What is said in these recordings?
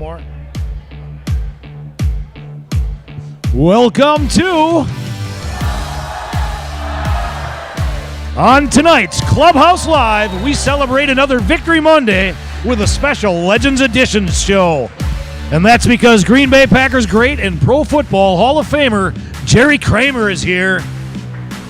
more. Welcome to... On tonight's Clubhouse Live, we celebrate another Victory Monday with a special Legends Edition show. And that's because Green Bay Packers great and Pro Football Hall of Famer Jerry Kramer is here.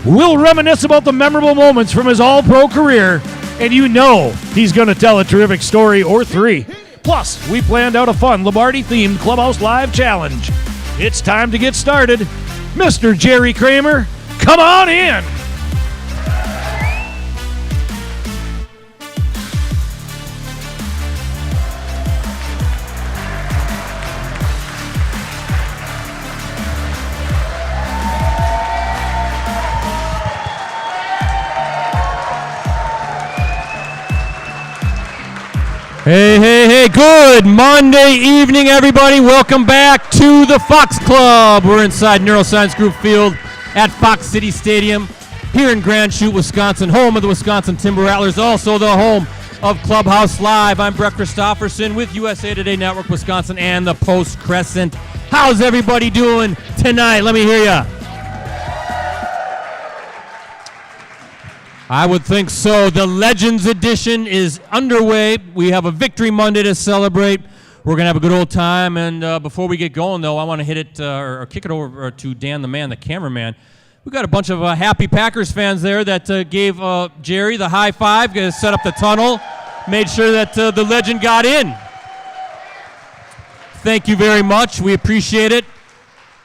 We'll reminisce about the memorable moments from his all-pro career, and you know he's going to tell a terrific story or three. Plus, we planned out a fun Lombardi-themed Clubhouse Live challenge. It's time to get started. Mr. Jerry Kramer, come on in. Hey, good Monday evening, everybody. Welcome back to the Fox Club. We're inside Neuroscience Group Field at Fox City Stadium here in Grand Chute, Wisconsin, home of the Wisconsin Timber Rattlers, also the home of Clubhouse Live. I'm Brett Christopherson with USA Today Network Wisconsin and the Post Crescent. How's everybody doing tonight? Let me hear ya. I would think so. The Legends Edition is underway. We have a Victory Monday to celebrate. We're going to have a good old time. And before we get going, though, I want to hit it or kick it over to Dan the man, the cameraman. We've got a bunch of happy Packers fans there that gave Jerry the high five, set up the tunnel, made sure that the legend got in. Thank you very much. We appreciate it.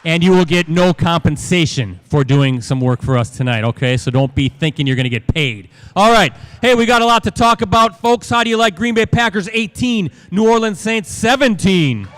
And you will get no compensation for doing some work for us tonight, okay? So don't be thinking you're going to get paid. All right. Hey, we got a lot to talk about, folks. How do you like Green Bay Packers 18, New Orleans Saints 17?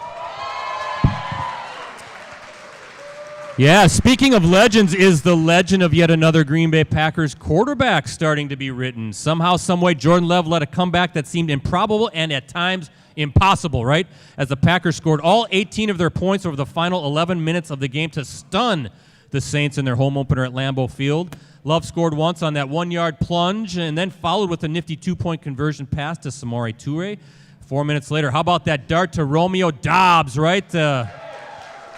Yeah, speaking of legends, is the legend of yet another Green Bay Packers quarterback starting to be written? Somehow, someway, Jordan Love led a comeback that seemed improbable and at times impossible, right? As the Packers scored all 18 of their points over the final 11 minutes of the game to stun the Saints in their home opener at Lambeau Field. Love scored once on that 1-yard plunge and then followed with a nifty 2-point conversion pass to Samori Toure. 4 minutes later, how about that dart to Romeo Doubs, right?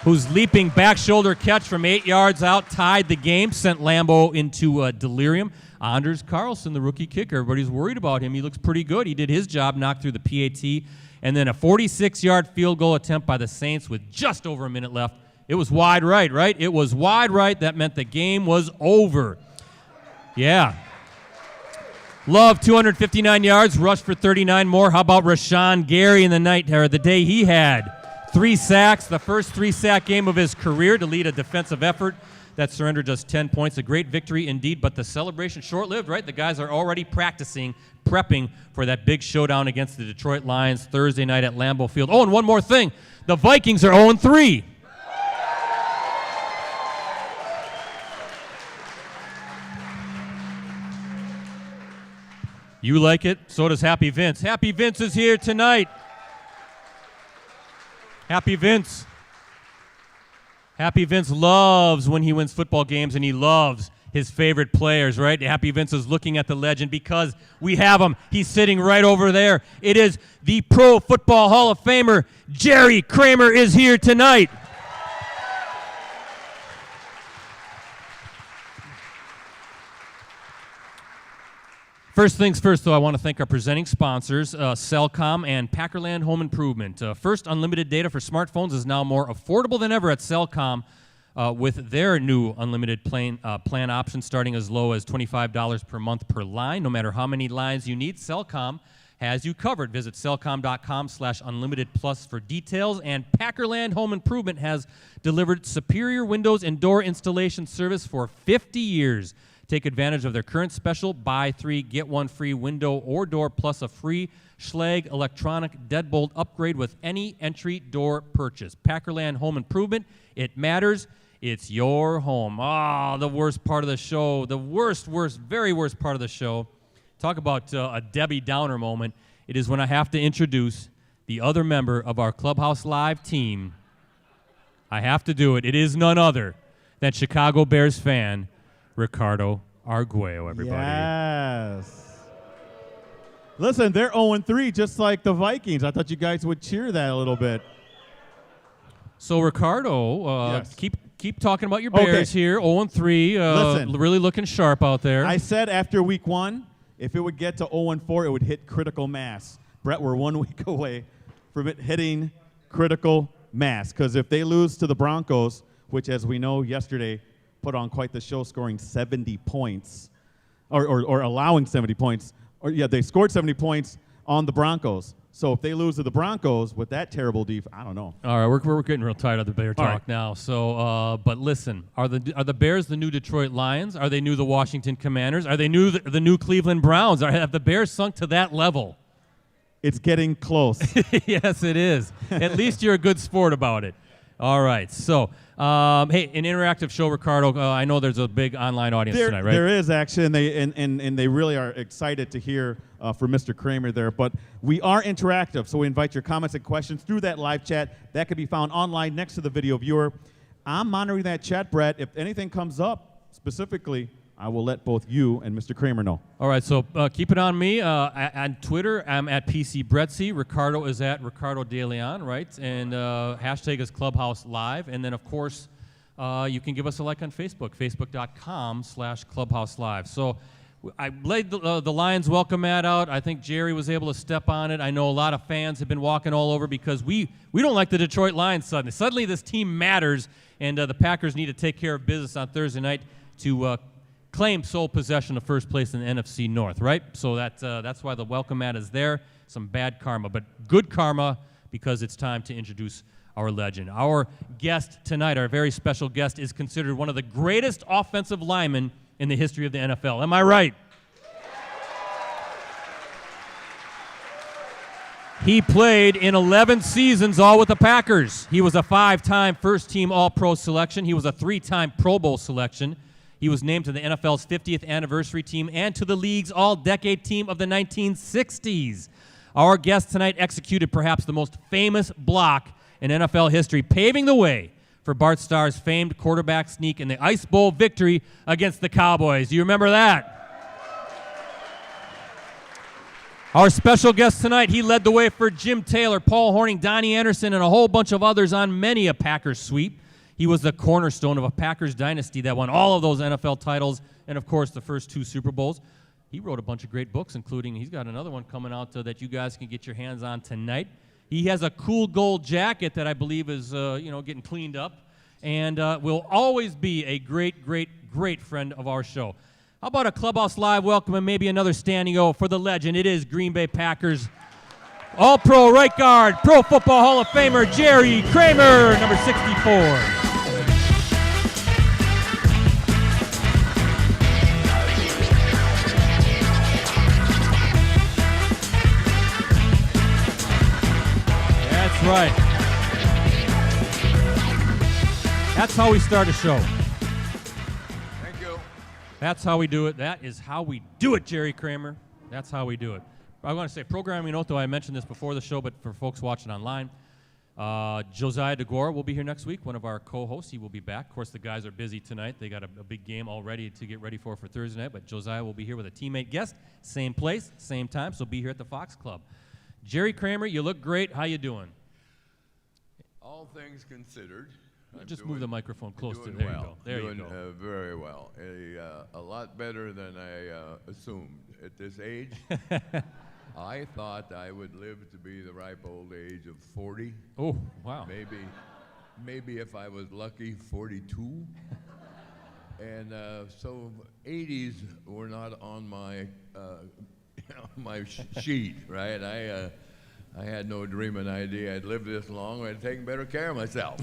Whose leaping back shoulder catch from 8 yards out tied the game, sent Lambeau into delirium. Anders Carlson, the rookie kicker, everybody's worried about him. He looks pretty good. He did his job, knocked through the PAT. And then a 46-yard field goal attempt by the Saints with just over a minute left. It was wide right? It was wide right. That meant the game was over. Yeah. Love, 259 yards, rushed for 39 more. How about Rashawn Gary in the day he had? 3 sacks, the first 3-sack game of his career to lead a defensive effort that surrendered just 10 points. A great victory indeed, but the celebration short-lived, right? The guys are already prepping for that big showdown against the Detroit Lions Thursday night at Lambeau Field. Oh, and one more thing. The Vikings are 0-3. You like it? So does Happy Vince. Happy Vince is here tonight. Happy Vince. Happy Vince loves when he wins football games, and he loves his favorite players, right? Happy Vince is looking at the legend because we have him. He's sitting right over there. It is the Pro Football Hall of Famer, Jerry Kramer, is here tonight. First things first, though, I want to thank our presenting sponsors, Cellcom and Packerland Home Improvement. First, unlimited data for smartphones is now more affordable than ever at Cellcom with their new unlimited plan option starting as low as $25 per month per line. No matter how many lines you need, Cellcom has you covered. Visit cellcom.com/unlimitedplus for details. And Packerland Home Improvement has delivered superior windows and door installation service for 50 years. Take advantage of their current special, buy 3, get 1 free window or door, plus a free Schlage electronic deadbolt upgrade with any entry door purchase. Packerland Home Improvement, it matters. It's your home. The worst part of the show, the very worst part of the show. Talk about a Debbie Downer moment. It is when I have to introduce the other member of our Clubhouse Live team. I have to do it. It is none other than Chicago Bears fan, Ricardo Arguello, everybody. Yes. Listen, they're 0-3, just like the Vikings. I thought you guys would cheer that a little bit. So, Ricardo, Yes. keep talking about your Bears here. 0-3, Listen, really looking sharp out there. I said after week 1, if it would get to 0-4, it would hit critical mass. Brett, we're 1 week away from it hitting critical mass. Because if they lose to the Broncos, which, as we know, yesterday put on quite the show, scoring 70 points, or allowing 70 points. They scored 70 points on the Broncos. So if they lose to the Broncos with that terrible defense, I don't know. All right, we're getting real tired of the Bear talk now. So, but listen, are the Bears the new Detroit Lions? Are they new the Washington Commanders? Are they the new Cleveland Browns? Have the Bears sunk to that level? It's getting close. Yes, it is. At least you're a good sport about it. All right. So, hey, an interactive show, Ricardo. I know there's a big online audience tonight, right? There is, actually, and they really are excited to hear from Mr. Kramer there. But we are interactive, so we invite your comments and questions through that live chat. That can be found online next to the video viewer. I'm monitoring that chat, Brett. If anything comes up specifically, I will let both you and Mr. Kramer know. All right, so keep it on me. On Twitter, I'm at PCBrettsy. Ricardo is at Ricardo DeLeon, right? And hashtag is Clubhouse Live. And then, of course, you can give us a like on Facebook, facebook.com/Clubhouse Live. So I laid the Lions welcome mat out. I think Jerry was able to step on it. I know a lot of fans have been walking all over because we don't like the Detroit Lions suddenly. Suddenly this team matters, and the Packers need to take care of business on Thursday night to claim sole possession of first place in the NFC North, right? So that's why the welcome mat is there. Some bad karma, but good karma because it's time to introduce our legend. Our guest tonight, our very special guest, is considered one of the greatest offensive linemen in the history of the NFL. Am I right? He played in 11 seasons, all with the Packers. He was a 5-time first-team All-Pro selection. He was a 3-time Pro Bowl selection. He was named to the NFL's 50th anniversary team and to the league's all-decade team of the 1960s. Our guest tonight executed perhaps the most famous block in NFL history, paving the way for Bart Starr's famed quarterback sneak in the Ice Bowl victory against the Cowboys. Do you remember that? Our special guest tonight, he led the way for Jim Taylor, Paul Hornung, Donnie Anderson, and a whole bunch of others on many a Packers sweep. He was the cornerstone of a Packers dynasty that won all of those NFL titles and, of course, the first 2 Super Bowls. He wrote a bunch of great books, including he's got another one coming out that you guys can get your hands on tonight. He has a cool gold jacket that I believe is getting cleaned up and will always be a great, great, great friend of our show. How about a Clubhouse Live welcome and maybe another standing O for the legend? It is Green Bay Packers All-Pro right guard, Pro Football Hall of Famer Jerry Kramer, number 64. Right. That's how we start a show. Thank you. That's how we do it. That is how we do it, Jerry Kramer. That's how we do it. I want to say, programming note, though I mentioned this before the show, but for folks watching online, Josiah DeGore will be here next week, one of our co-hosts. He will be back. Of course, the guys are busy tonight. They got a big game already to get ready for Thursday night, but Josiah will be here with a teammate guest, same place, same time, so be here at the Fox Club. Jerry Kramer, you look great. How you doing? All things considered, just move the microphone close to there. There you go. Very well. A lot better than I assumed. At this age, I thought I would live to be the ripe old age of 40. Oh, wow. Maybe if I was lucky, 42. And so 80s were not on my my sheet, right? I had no dreaming idea I'd live this long. I'd taken better care of myself.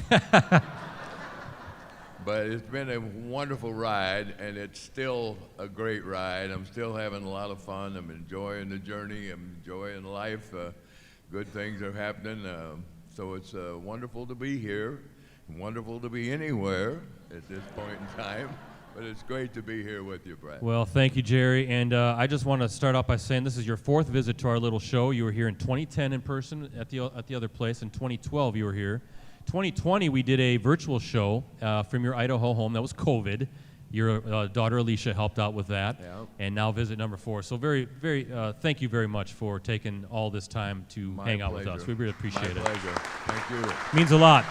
But it's been a wonderful ride, and it's still a great ride. I'm still having a lot of fun. I'm enjoying the journey. I'm enjoying life. Good things are happening. So it's wonderful to be here, wonderful to be anywhere at this point in time. But it's great to be here with you, Brett. Well, thank you, Jerry. And I just want to start off by saying this is your 4th visit to our little show. You were here in 2010 in person at the other place. In 2012, you were here. 2020, we did a virtual show from your Idaho home. That was COVID. Your daughter Alicia helped out with that, Yeah. and now visit number 4. So very, very, thank you very much for taking all this time to My hang out with pleasure. us. We really appreciate My it. pleasure. Thank you. Means a lot.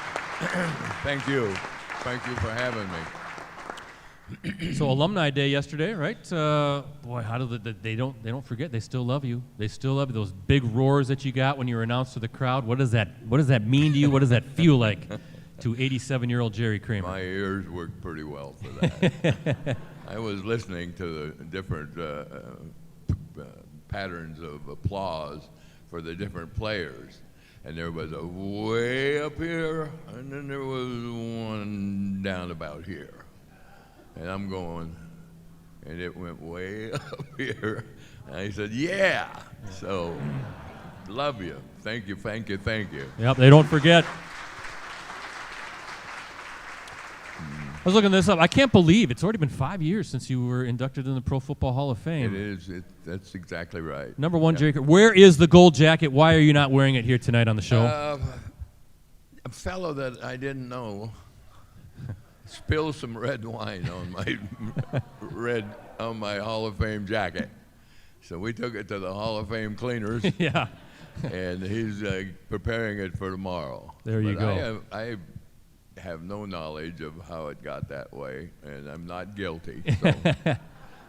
Thank you. Thank you for having me. So Alumni Day yesterday, right? Boy, how do they don't forget? They still love you. They still love you. Those big roars that you got when you were announced to the crowd. What does that mean to you? What does that feel like to 87-year-old Jerry Kramer? My ears work pretty well for that. I was listening to the different patterns of applause for the different players. And there was a way up here, and then there was one down about here. And I'm going, and it went way up here. And I said, yeah. So, love you. Thank you, thank you, thank you. Yep, they don't forget. I was looking this up. I can't believe it's already been 5 years since you were inducted in the Pro Football Hall of Fame. It is. That's exactly right. Number 1, Jerry. Where is the gold jacket? Why are you not wearing it here tonight on the show? A fellow that I didn't know spilled some red wine on my Hall of Fame jacket. So we took it to the Hall of Fame cleaners. Yeah. And he's preparing it for tomorrow. There you go. I have no knowledge of how it got that way, and I'm not guilty. So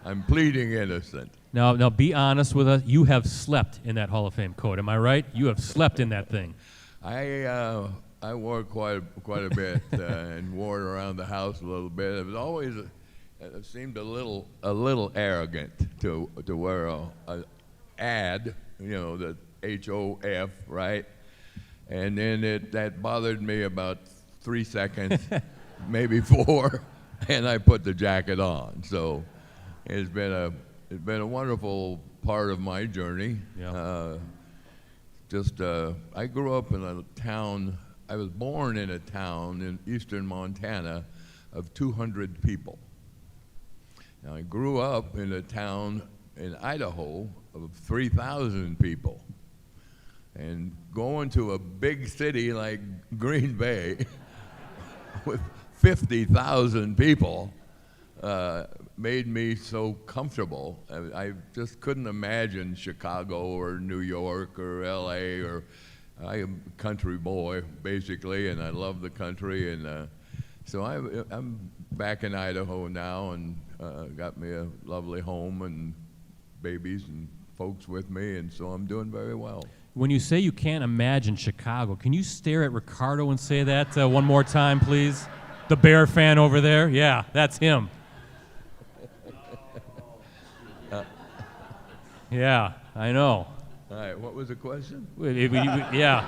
I'm pleading innocent. Now be honest with us. You have slept in that Hall of Fame coat. Am I right? You have slept in that thing. I wore quite a bit and wore it around the house a little bit. It was always it seemed a little arrogant to wear a ad, the HOF, right? And then that bothered me about 3 seconds, maybe 4, and I put the jacket on. So it's been a wonderful part of my journey. Yeah. I grew up in a town. I was born in a town in eastern Montana of 200 people. Now, I grew up in a town in Idaho of 3,000 people. And going to a big city like Green Bay with 50,000 people made me so comfortable. I just couldn't imagine Chicago or New York or LA I am a country boy, basically, and I love the country. And so I'm back in Idaho now and got me a lovely home and babies and folks with me, and so I'm doing very well. When you say you can't imagine Chicago, can you stare at Ricardo and say that one more time, please? The Bear fan over there? Yeah, that's him. Yeah, I know. All right, what was the question? Yeah.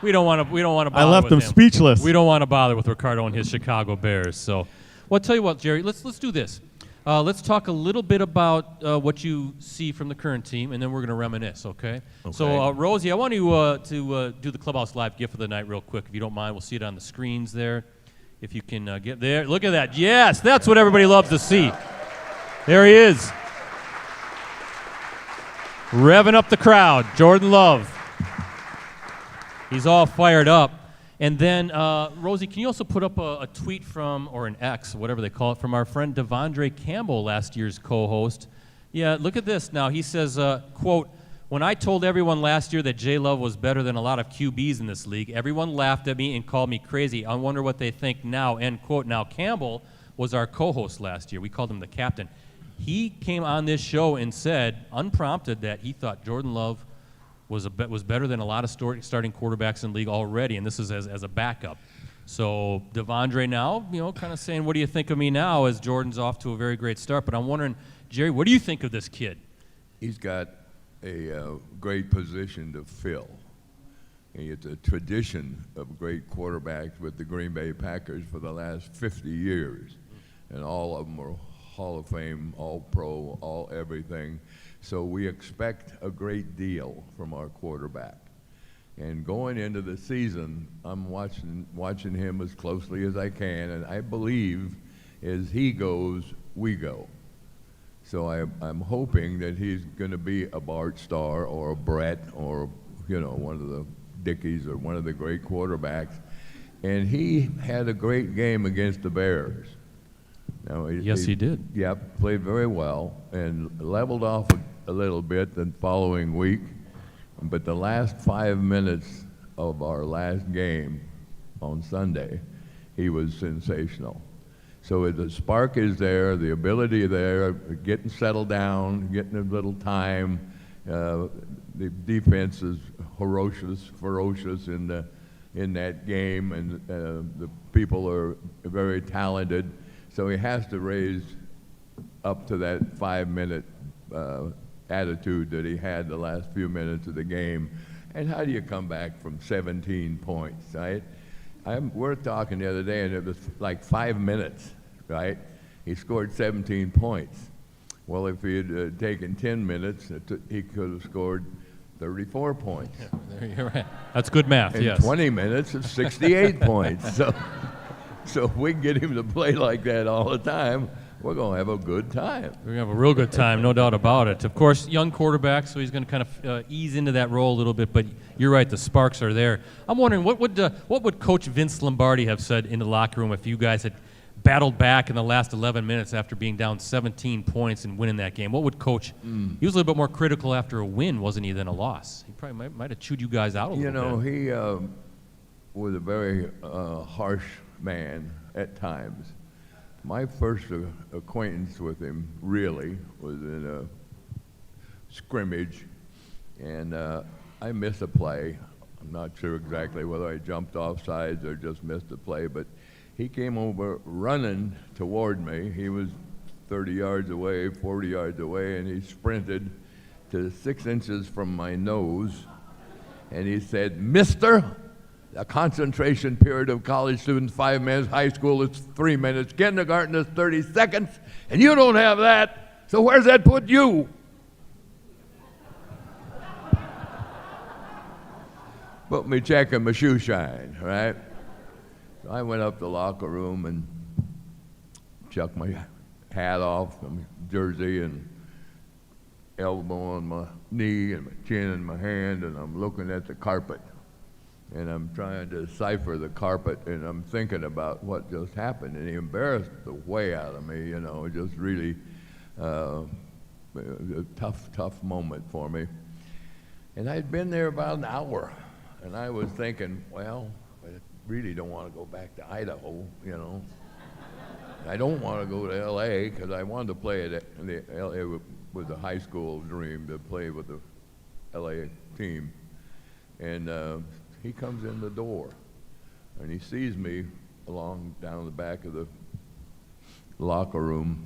We don't want to bother I left with him him. speechless. We don't want to bother with Ricardo and his Chicago Bears. So, well, I'll tell you what, Jerry, let's do this. Let's talk a little bit about what you see from the current team, and then we're going to reminisce, okay? So, Rosie, I want you to do the Clubhouse Live gift of the night real quick, if you don't mind. We'll see it on the screens there. If you can get there. Look at that. Yes, that's what everybody loves to see. There he is. Revving up the crowd, Jordan Love. He's all fired up. And then, Rosie, can you also put up a tweet from, or an X, whatever they call it, from our friend Devondre Campbell, last year's co-host. Yeah, look at this now. He says, quote, "When I told everyone last year that J. Love was better than a lot of QBs in this league, everyone laughed at me and called me crazy. I wonder what they think now," end quote. Now, Campbell was our co-host last year. We called him the captain. He came on this show and said, unprompted, that he thought Jordan Love was better than a lot of starting quarterbacks in the league already, and this is as a backup. So Devondre now, kind of saying, what do you think of me now, as Jordan's off to a very great start. But I'm wondering, Jerry, what do you think of this kid? He's got a great position to fill. It's a tradition of great quarterbacks with the Green Bay Packers for the last 50 years, and all of them are Hall of Fame, all pro, all everything. So we expect a great deal from our quarterback. And going into the season, I'm watching him as closely as I can, and I believe as he goes, we go. So I'm hoping that he's going to be a Bart Starr or a Brett or one of the Dickies or one of the great quarterbacks. And he had a great game against the Bears. Now, Yes, he did. Yep, played very well and leveled off a little bit the following week. But the last 5 minutes of our last game on Sunday, he was sensational. So the spark is there, the ability there, getting settled down, getting a little time. The defense is ferocious in that game, and the people are very talented. So he has to raise up to that 5-minute attitude that he had the last few minutes of the game. And how do you come back from 17 points, right? We're talking the other day, and it was like 5 minutes, right? He scored 17 points. Well, if he had taken 10 minutes, he could have scored 34 points. Yeah, there you're right. That's good math, In yes. 20 minutes, it's 68 points. So if we can get him to play like that all the time, we're going to have a good time. We're going to have a real good time, no doubt about it. Of course, young quarterback, so he's going to kind of ease into that role a little bit, but you're right, the sparks are there. I'm wondering, what would Coach Vince Lombardi have said in the locker room if you guys had battled back in the last 11 minutes after being down 17 points and winning that game? What would Coach, he was a little bit more critical after a win, wasn't he, than a loss? He probably might have chewed you guys out a little bit. He was a very harsh man at times. My first acquaintance with him really was in a scrimmage, and I missed a play. I'm not sure exactly whether I jumped off sides or just missed a play, but he came over running toward me. He was 30 yards away, 40 yards away, and he sprinted to 6 inches from my nose, and he said, "Mister, a concentration period of college students, 5 minutes. High school is 3 minutes. Kindergarten is 30 seconds. And you don't have that. So where's that put you?" Put me check and my shoe shine, right? So I went up to the locker room and chucked my hat off, my jersey, and elbow on my knee and my chin in my hand, and I'm looking at the carpet. And I'm trying to decipher the carpet, and I'm thinking about what just happened. And he embarrassed the way out of me, just really a tough moment for me. And I'd been there about an hour, and I was thinking, well, I really don't want to go back to Idaho, I don't want to go to L.A. because I wanted to play at L.A. was a high school dream to play with the L.A. team. And he comes in the door, and he sees me down the back of the locker room,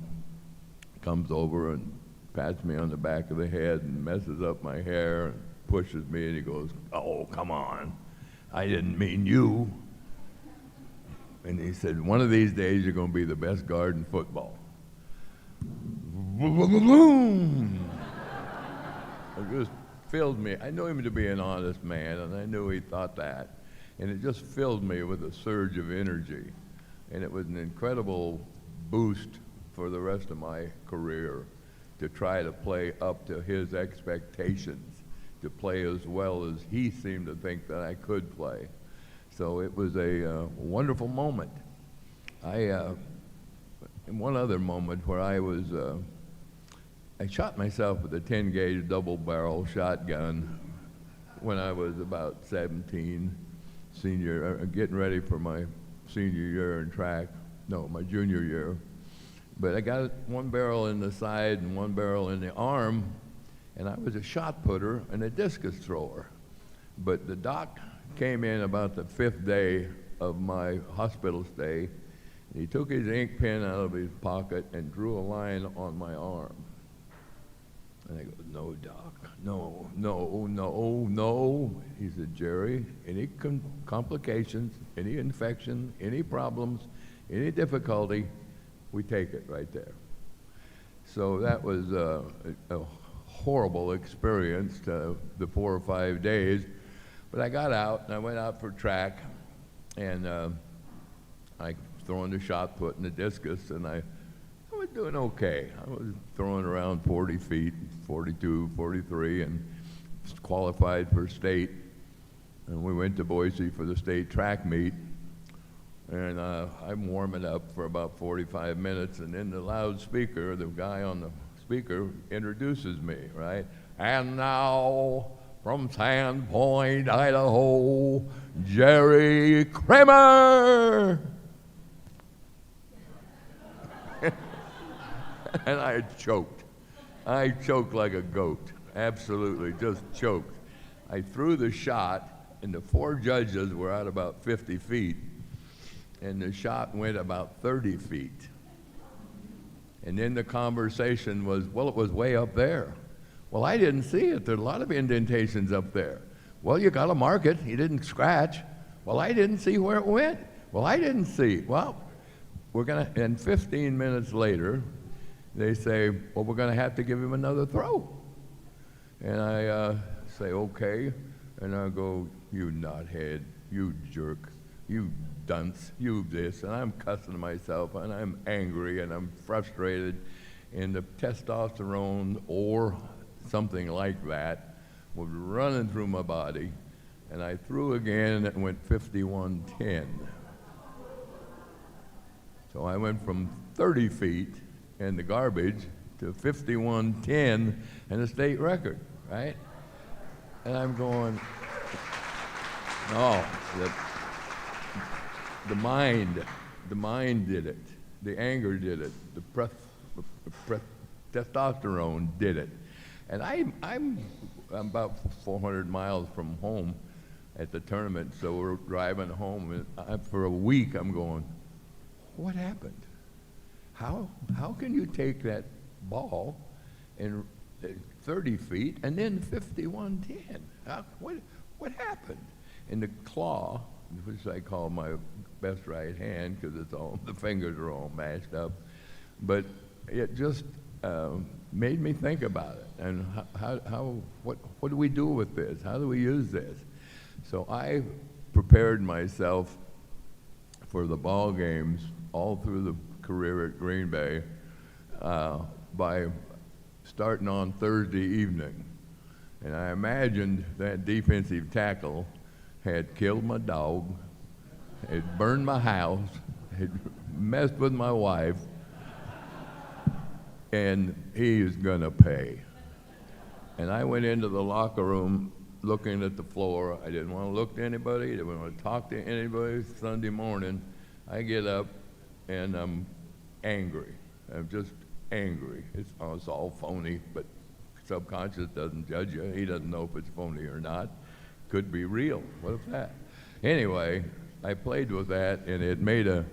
comes over and pats me on the back of the head and messes up my hair and pushes me, and he goes, "Oh, come on, I didn't mean you." And he said, "One of these days you're going to be the best guard in football." It just filled me. I knew him to be an honest man, and I knew he thought that. And it just filled me with a surge of energy. And it was an incredible boost for the rest of my career to try to play up to his expectations, to play as well as he seemed to think that I could play. So it was a wonderful moment. One other moment where I shot myself with a 10-gauge double-barrel shotgun when I was about 17, getting ready for my senior year in track. No, my junior year. But I got one barrel in the side and one barrel in the arm, and I was a shot putter and a discus thrower. But the doc came in about the 5th day of my hospital stay, and he took his ink pen out of his pocket and drew a line on my arm. And I go, "No, doc, no. He said, "Jerry, any complications, any infection, any problems, any difficulty, we take it right there." So that was a horrible experience, the 4 or 5 days. But I got out, and I went out for track, and I throwing the shot put and the discus, and I was doing okay. I was throwing around 40 feet, 42, 43, and qualified for state. And we went to Boise for the state track meet. And I'm warming up for about 45 minutes, and then the loudspeaker, the guy on the speaker introduces me, right? And now, from Sandpoint, Idaho, Jerry Kramer! And I choked. I choked like a goat. Absolutely, just choked. I threw the shot, and the 4 judges were at about 50 feet, and the shot went about 30 feet. And then the conversation was, well, it was way up there. Well, I didn't see it. There are a lot of indentations up there. Well, you got to mark it. You didn't scratch. Well, I didn't see where it went. Well, I didn't see. Well, we're going to, and 15 minutes later, they say, well, we're going to have to give him another throw. And I say, okay. And I go, you knothead, you jerk, you dunce, you this. And I'm cussing myself, and I'm angry, and I'm frustrated. And the testosterone or something like that was running through my body. And I threw again, and it went 51-10. So I went from 30 feet in the garbage to 51-10 and a state record, right? And I'm going, no, the mind did it. The anger did it. The testosterone did it. And I'm about 400 miles from home at the tournament, so we're driving home, and for a week I'm going, what happened? How can you take that ball and 30 feet and then 51-10? What happened? And the claw, which I call my best right hand because it's all, the fingers are all mashed up, but it just made me think about it. And what do we do with this? How do we use this? So I prepared myself for the ball games all through the career at Green Bay by starting on Thursday evening. And I imagined that defensive tackle had killed my dog, had burned my house, had messed with my wife, and he is gonna pay. And I went into the locker room looking at the floor. I didn't want to look to anybody, didn't want to talk to anybody. Sunday morning, I get up and I'm angry. I'm just angry. It's all phony, but subconscious doesn't judge you. He doesn't know if it's phony or not. Could be real. What if that? Anyway, I played with that, and it made a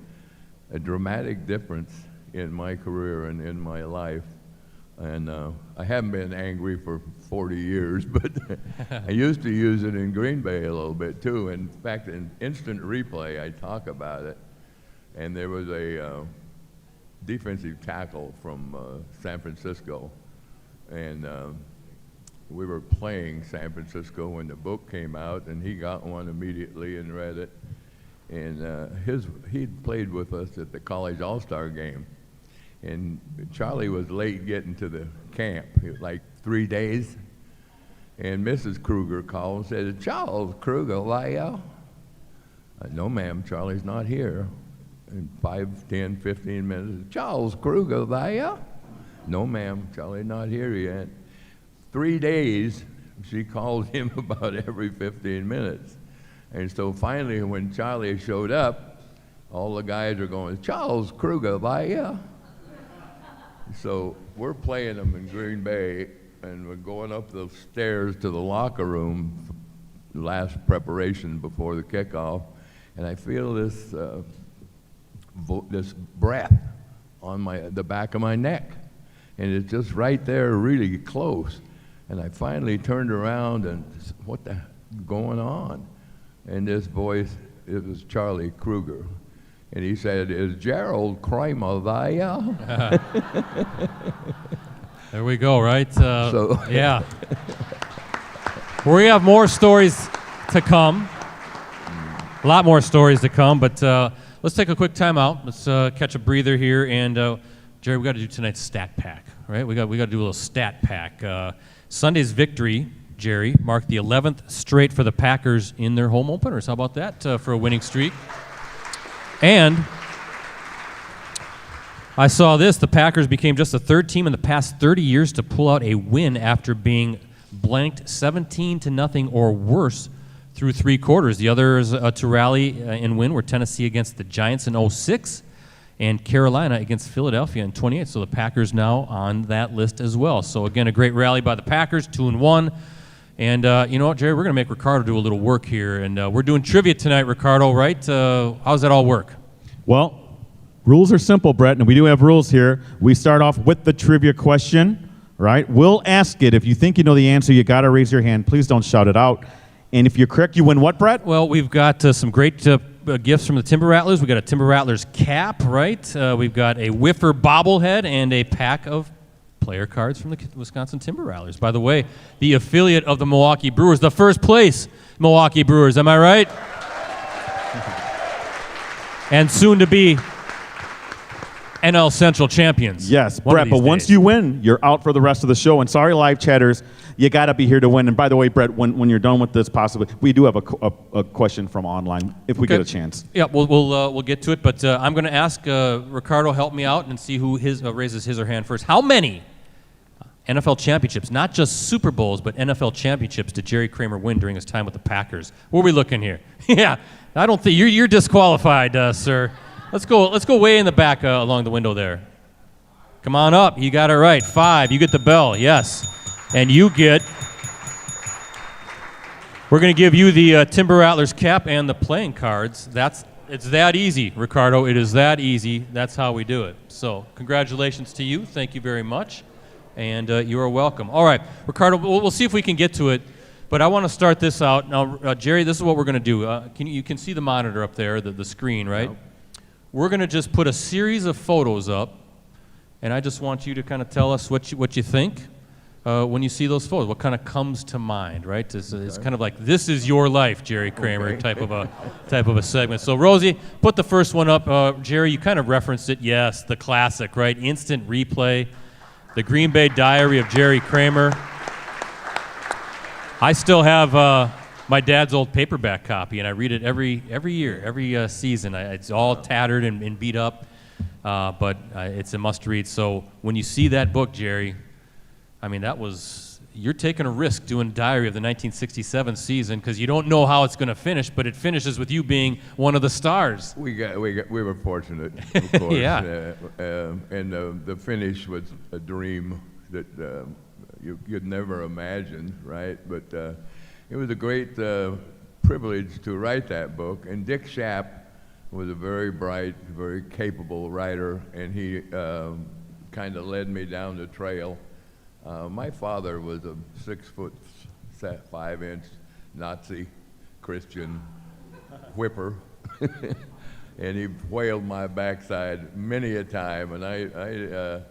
dramatic difference in my career and in my life. And I haven't been angry for 40 years, but I used to use it in Green Bay a little bit too. In fact, in instant replay, I talk about it. And there was a defensive tackle from San Francisco, and we were playing San Francisco when the book came out, and he got one immediately and read it. And he'd played with us at the college all-star game. And Charlie was late getting to the camp, like 3 days. And Mrs. Kruger called and said, Charles Kruger, why you? No, ma'am, Charlie's not here. In 5, 10, 15 minutes, Charles Kruger, why you? No, ma'am, Charlie's not here yet. 3 days, she called him about every 15 minutes. And so finally, when Charlie showed up, all the guys are going, Charles Kruger, why you? So we're playing them in Green Bay, and we're going up the stairs to the locker room, last preparation before the kickoff, and I feel this this breath on the back of my neck, and it's just right there, really close. And I finally turned around and said, what the going on? And this voice, it was Charlie Kruger. And he said, is Gerald Kramer there? There we go, right? Yeah. We have more stories to come. A lot more stories to come, but let's take a quick time out. Let's catch a breather here. And Jerry, we got to do tonight's stat pack, right? We got to do a little stat pack. Sunday's victory, Jerry, marked the 11th straight for the Packers in their home openers. How about that for a winning streak? And I saw this. The Packers became just the third team in the past 30 years to pull out a win after being blanked 17-0 or worse through 3 quarters. The others to rally and win were Tennessee against the Giants in 06 and Carolina against Philadelphia in 28. So the Packers now on that list as well. So again, a great rally by the Packers, 2-1. And you know what, Jerry, we're going to make Ricardo do a little work here. And we're doing trivia tonight, Ricardo, right? How does that all work? Well, rules are simple, Brett, and we do have rules here. We start off with the trivia question, right? We'll ask it. If you think you know the answer, you got to raise your hand. Please don't shout it out. And if you're correct, you win what, Brett? Well, we've got some great gifts from the Timber Rattlers. We've got a Timber Rattlers cap, right? We've got a Whiffer bobblehead and a pack of player cards from the Wisconsin Timber Rattlers. By the way, the affiliate of the Milwaukee Brewers, the first place Milwaukee Brewers, am I right? And soon to be NL Central champions. Yes, Brett, but once you win, you're out for the rest of the show. And sorry, live chatters, you got to be here to win. And by the way, Brett, when you're done with this, possibly, we do have a question from online if we get a chance. Yeah, we'll get to it. But I'm going to ask Ricardo, help me out and see who raises his or her hand first. How many NFL championships, not just Super Bowls, but NFL championships, did Jerry Kramer win during his time with the Packers? What are we looking here? Yeah, I don't think you're disqualified, sir. Let's go way in the back along the window there. Come on up. You got it right. 5. You get the bell. Yes. And you get, we're going to give you the Timber Rattlers cap and the playing cards. It's that easy, Ricardo. It is that easy. That's how we do it. So congratulations to you. Thank you very much. And you are welcome. All right, Ricardo, we'll see if we can get to it. But I want to start this out. Now, Jerry, this is what we're going to do. You can see the monitor up there, the screen, right? Yep. We're going to just put a series of photos up, and I just want you to kind of tell us what you think when you see those photos. What kind of comes to mind, right? It's kind of like, this is your life, Jerry Kramer, type of a segment. So, Rosie, put the first one up. Jerry, you kind of referenced it. Yes, the classic, right? Instant replay, the Green Bay Diary of Jerry Kramer. I still have my dad's old paperback copy, and I read it every year, every season. It's all tattered and beat up, but it's a must-read. So when you see that book, Jerry, I mean, you're taking a risk doing Diary of the 1967 season because you don't know how it's going to finish, but it finishes with you being one of the stars. We were fortunate, of course. Yeah. And the finish was a dream that you'd never imagine, right? But it was a great privilege to write that book. And Dick Schaap was a very bright, very capable writer, and he kind of led me down the trail. My father was a 6'5" Nazi Christian whipper, and he whaled my backside many a time. And I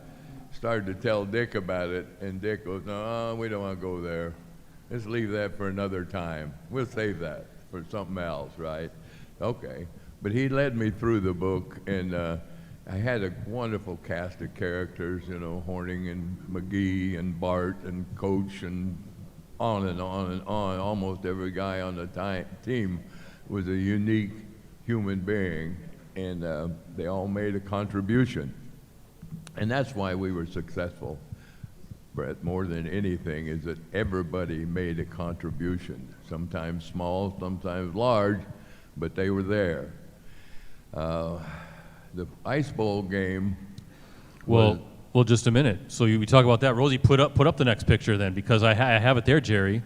started to tell Dick about it, and Dick goes, "No, we don't want to go there. Let's leave that for another time. We'll save that for something else, right?" Okay. But he led me through the book, and I had a wonderful cast of characters, you know, Horning and McGee and Bart and Coach and on and on and on. Almost every guy on the team was a unique human being, and they all made a contribution. And that's why we were successful, Brett, more than anything, is that everybody made a contribution, sometimes small, sometimes large, but they were there. The Ice Bowl game. Well, just a minute. So we talk about that. Rosie, put up the next picture then, because I have it there, Jerry.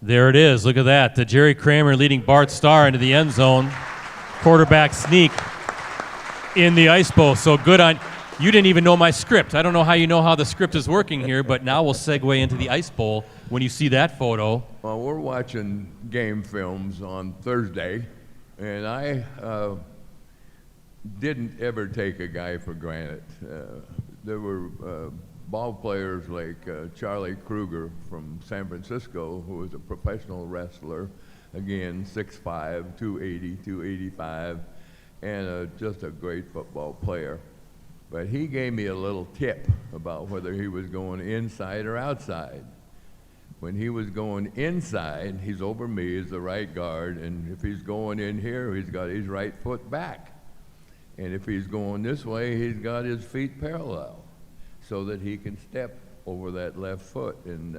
There it is. Look at that. The Jerry Kramer leading Bart Starr into the end zone. Quarterback sneak in the Ice Bowl. So good on. You didn't even know my script. I don't know how you know how the script is working here, but now we'll segue into the Ice Bowl when you see that photo. Well, we're watching game films on Thursday, and I didn't ever take a guy for granted. There were ball players like Charlie Kruger from San Francisco, who was a professional wrestler, again, 6'5", 280, 285, and just a great football player. But he gave me a little tip about whether he was going inside or outside. when he was going inside, he's over me as the right guard, and if he's going in here, he's got his right foot back. And if he's going this way, he's got his feet parallel so that he can step over that left foot. And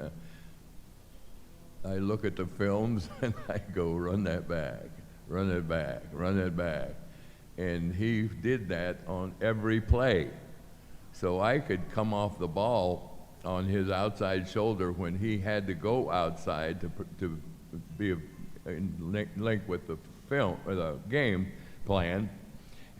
I look at the films and I go, run that back, run it back, run it back. And he did that on every play. So I could come off the ball on his outside shoulder when he had to go outside to be in link with the film or the game plan.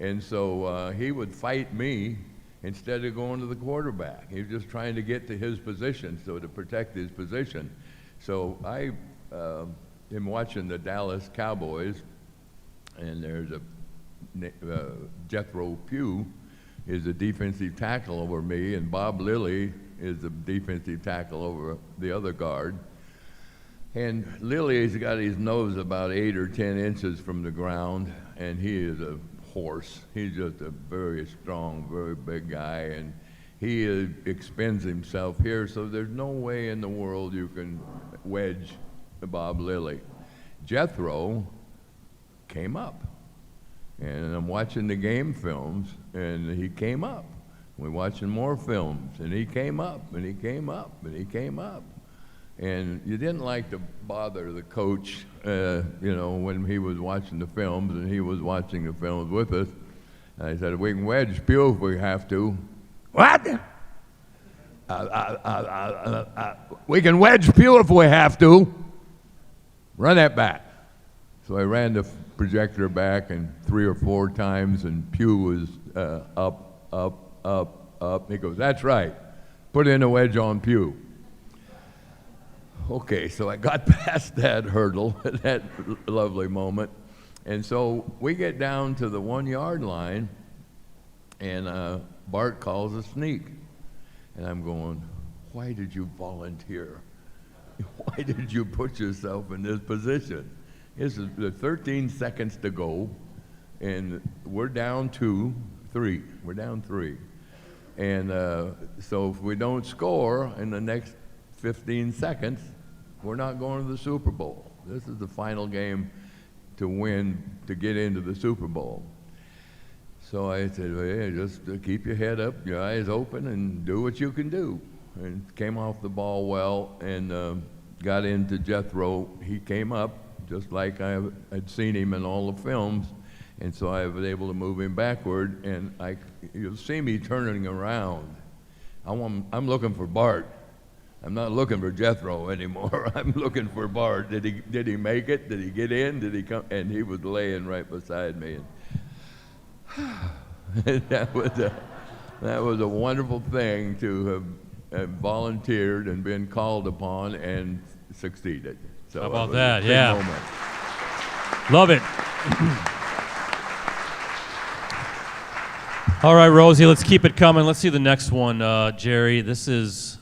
And so he would fight me instead of going to the quarterback. He was just trying to get to his position, so to protect his position. So I am watching the Dallas Cowboys, and there's Jethro Pugh is a defensive tackle over me, and Bob Lilly is a defensive tackle over the other guard. And Lilly's got his nose about 8 or 10 inches from the ground, and he is a horse. He's just a very strong, very big guy, and he expends himself here, so there's no way in the world you can wedge Bob Lilly. Jethro came up, and I'm watching the game films, and he came up. We're watching more films, and he came up, and he came up, and he came up. And you didn't like to bother the coach, when he was watching the films, and he was watching the films with us. And I said, we can wedge Pugh if we have to. What? We can wedge Pugh if we have to. Run that back. So I ran the projector back, and 3 or 4 times, and Pugh was up, up, up, up. He goes, that's right. Put in a wedge on Pugh. Okay, so I got past that hurdle, that lovely moment. And so we get down to the 1-yard line, and Bart calls a sneak. And I'm going, why did you volunteer? Why did you put yourself in this position? This is the 13 seconds to go, and we're down 3. We're down 3. And so if we don't score in the next 15 seconds, we're not going to the Super Bowl. This is the final game to win, to get into the Super Bowl. So I said, well, yeah, just keep your head up, your eyes open, and do what you can do. And came off the ball well, and got into Jethro. He came up just like I had seen him in all the films, and so I was able to move him backward, and you'll see me turning around. I'm looking for Bart. I'm not looking for Jethro anymore. I'm looking for Bart. Did he make it? Did he get in? Did he come? And he was laying right beside me. And that was a wonderful thing to have volunteered and been called upon and succeeded. So how about that? Yeah. Moment. Love it. All right, Rosie, let's keep it coming. Let's see the next one, Jerry. This is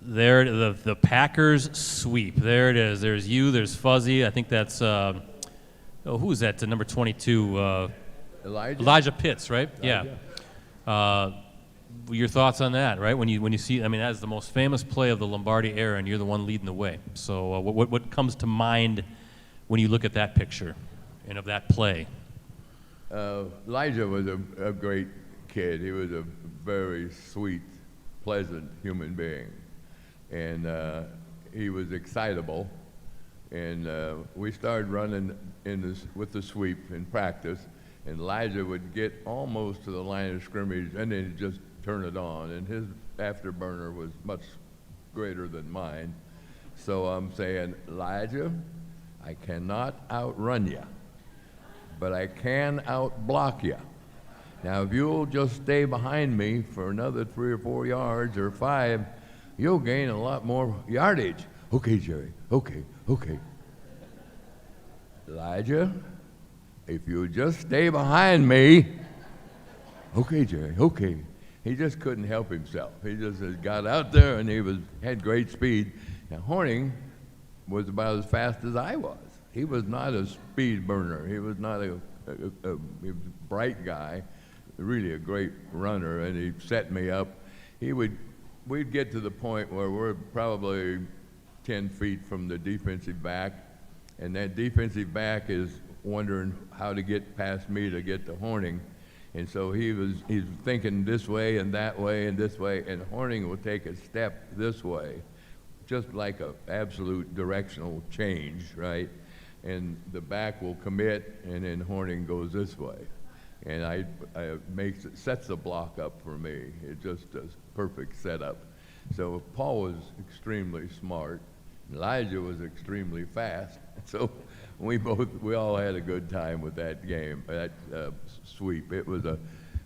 the Packers sweep. There it is. There's you. There's Fuzzy. I think that's who's that? To number 22. Elijah Pitts, right? Elijah. Yeah. Your thoughts on that, right? When you see, I mean, that's the most famous play of the Lombardi era, and you're the one leading the way. So, what comes to mind when you look at that picture and of that play? Elijah was a great kid. He was a very sweet, pleasant human being, and he was excitable. And we started running with the sweep in practice, and Elijah would get almost to the line of scrimmage, and then he'd just turn it on. And his afterburner was much greater than mine. So I'm saying, Elijah, I cannot outrun you, but I can outblock you. Now, if you'll just stay behind me for another 3 or 4 yards or 5, you'll gain a lot more yardage. Okay, Jerry, okay. Elijah, if you just stay behind me. Okay, Jerry, okay. He just couldn't help himself. He just got out there, and he had great speed. Now, Horning was about as fast as I was. He was not a speed burner. He was not he was a bright guy, really a great runner, and he set me up. We'd get to the point where we're probably 10 feet from the defensive back, and that defensive back is wondering how to get past me to get to Horning. And so he's thinking this way and that way and this way, and Horning will take a step this way, just like an absolute directional change, right? And the back will commit, and then Horning goes this way. And sets the block up for me. It just does perfect setup. So Paul was extremely smart. Elijah was extremely fast. So we all had a good time with that game, that sweep. It was a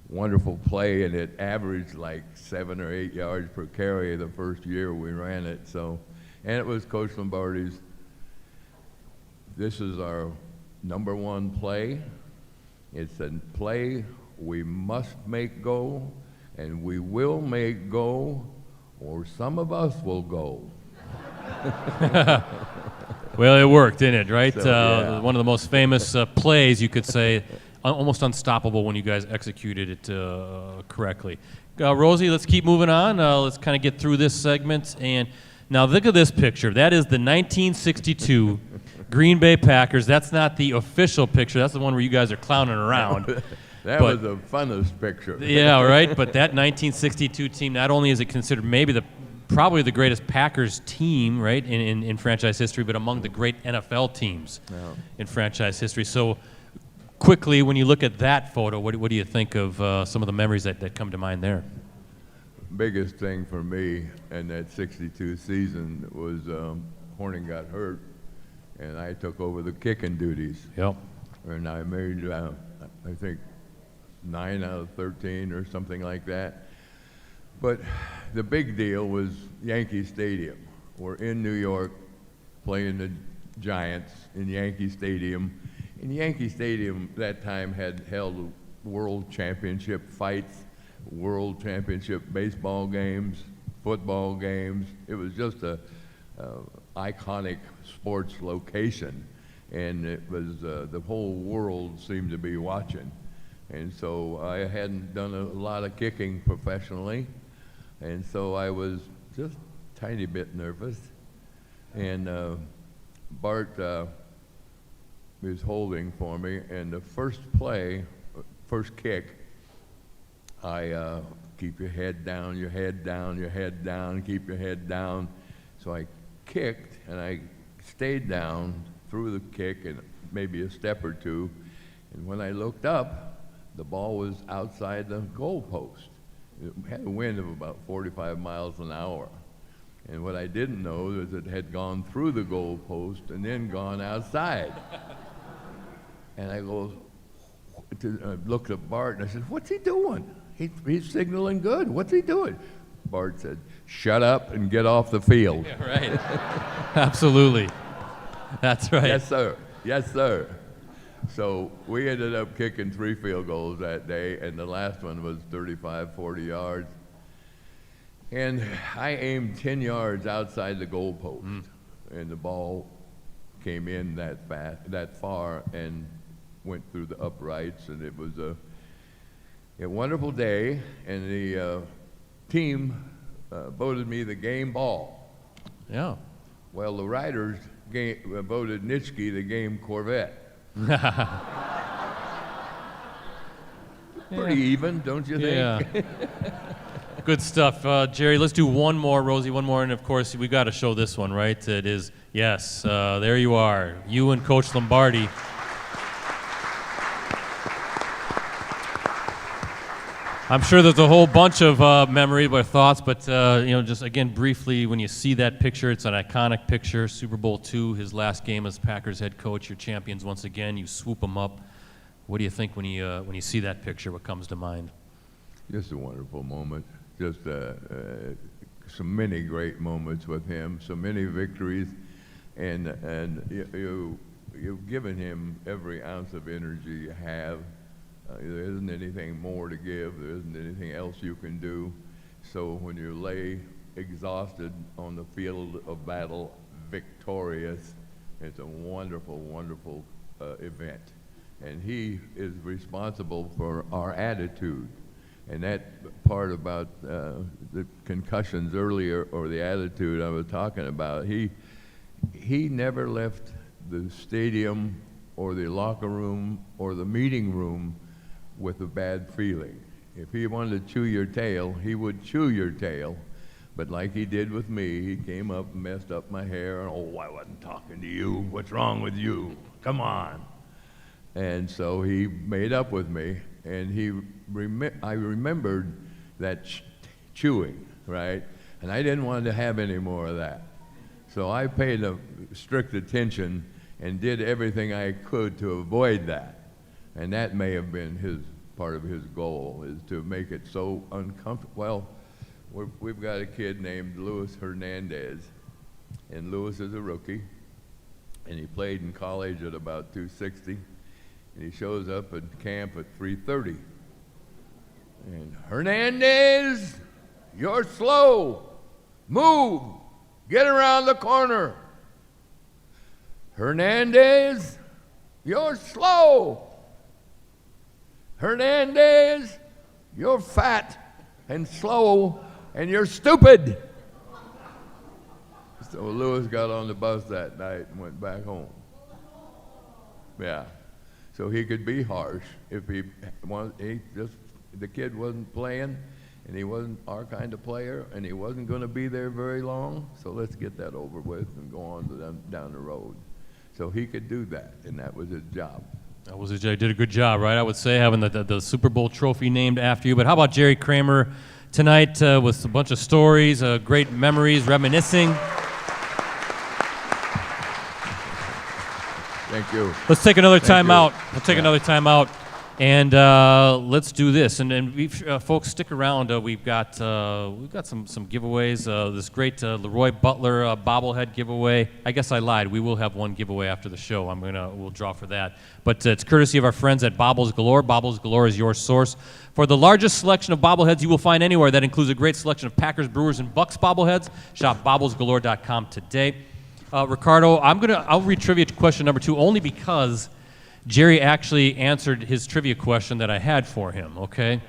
wonderful play, and it averaged like 7 or 8 yards per carry the first year we ran it. So, and it was Coach Lombardi's. This is our number one play. It's a play we must make go, and we will make go, or some of us will go. Well, it worked, didn't it, right? So, yeah. One of the most famous plays, you could say, almost unstoppable when you guys executed it correctly. Rosie, let's keep moving on. Let's kind of get through this segment. And now look at this picture. That is the 1962 Green Bay Packers. That's not the official picture. That's the one where you guys are clowning around. That was the funnest picture. Yeah, right. But that 1962 team, not only is it considered maybe probably the greatest Packers team, right, in franchise history, but among the great NFL teams in franchise history. So quickly, when you look at that photo, what do you think of some of the memories that come to mind there? Biggest thing for me in that 62 season was Horning got hurt, and I took over the kicking duties. Yep. And I made, I think, 9 out of 13 or something like that. But the big deal was Yankee Stadium. We're in New York playing the Giants in Yankee Stadium. And Yankee Stadium that time had held world championship fights, world championship baseball games, football games. It was just a iconic sports location. And it was, the whole world seemed to be watching. And so I hadn't done a lot of kicking professionally. And so I was just a tiny bit nervous. And Bart was holding for me. And the first kick, I keep your head down, your head down, your head down, keep your head down. So I kicked, and I stayed down through the kick and maybe a step or two. And when I looked up, the ball was outside the goal post. It had a wind of about 45 miles an hour. And what I didn't know is it had gone through the goal post and then gone outside. And I looked at Bart and I said, "What's he doing? He's signaling good. What's he doing?" Bart said, "Shut up and get off the field." Yeah, right. Absolutely. That's right. Yes, sir. Yes, sir. So we ended up kicking 3 field goals that day, and the last one was 35, 40 yards. And I aimed 10 yards outside the goal post, and the ball came in that far, and went through the uprights, and it was a wonderful day. And the team voted me the game ball. Yeah. Well, the writers voted Nitschke the game Corvette. Pretty even, don't you think? Yeah. Good stuff. Jerry, let's do one more, Rosie, one more, and of course, we got to show this one, right? It is, yes, there you are, you and Coach Lombardi. I'm sure there's a whole bunch of memories or thoughts, but just again briefly, when you see that picture, it's an iconic picture. Super Bowl II, his last game as Packers head coach. Your champions once again. You swoop them up. What do you think when you see that picture? What comes to mind? Just a wonderful moment. Just so many great moments with him. So many victories, and you've given him every ounce of energy you have. There isn't anything more to give. There isn't anything else you can do. So when you lay exhausted on the field of battle, victorious, it's a wonderful, wonderful event. And he is responsible for our attitude. And that part about the concussions earlier, or the attitude I was talking about, he never left the stadium or the locker room or the meeting room with a bad feeling. If he wanted to chew your tail, he would chew your tail. But like he did with me, he came up and messed up my hair. And, oh, I wasn't talking to you. What's wrong with you? Come on. And so he made up with me, and I remembered that chewing, right? And I didn't want to have any more of that. So I paid strict attention and did everything I could to avoid that. And that may have been part of his goal, is to make it so uncomfortable. Well, we've got a kid named Luis Hernandez, and Luis is a rookie, and he played in college at about 260, and he shows up at camp at 330. And Hernandez, you're slow. Move. Get around the corner. Hernandez, you're slow. Hernandez, you're fat and slow and you're stupid. So Lewis got on the bus that night and went back home. Yeah. So he could be harsh if the kid wasn't playing, and he wasn't our kind of player, and he wasn't going to be there very long, so let's get that over with and go on down the road. So he could do that, and that was his job. Did a good job, right? I would say, having the Super Bowl trophy named after you. But how about Jerry Kramer tonight with a bunch of stories, great memories, reminiscing? Thank you. Let's take another time out. We'll take another time out, and let's do this. And folks, stick around. We've got some giveaways. This great Leroy Butler bobblehead giveaway. I guess I lied. We will have one giveaway after the show. We'll draw for that. But it's courtesy of our friends at Bobbles Galore. Bobbles Galore is your source for the largest selection of bobbleheads you will find anywhere. That includes a great selection of Packers, Brewers, and Bucks bobbleheads. Shop bobblesgalore.com today. Ricardo, I'll read trivia question number 2 only because Jerry actually answered his trivia question that I had for him, okay?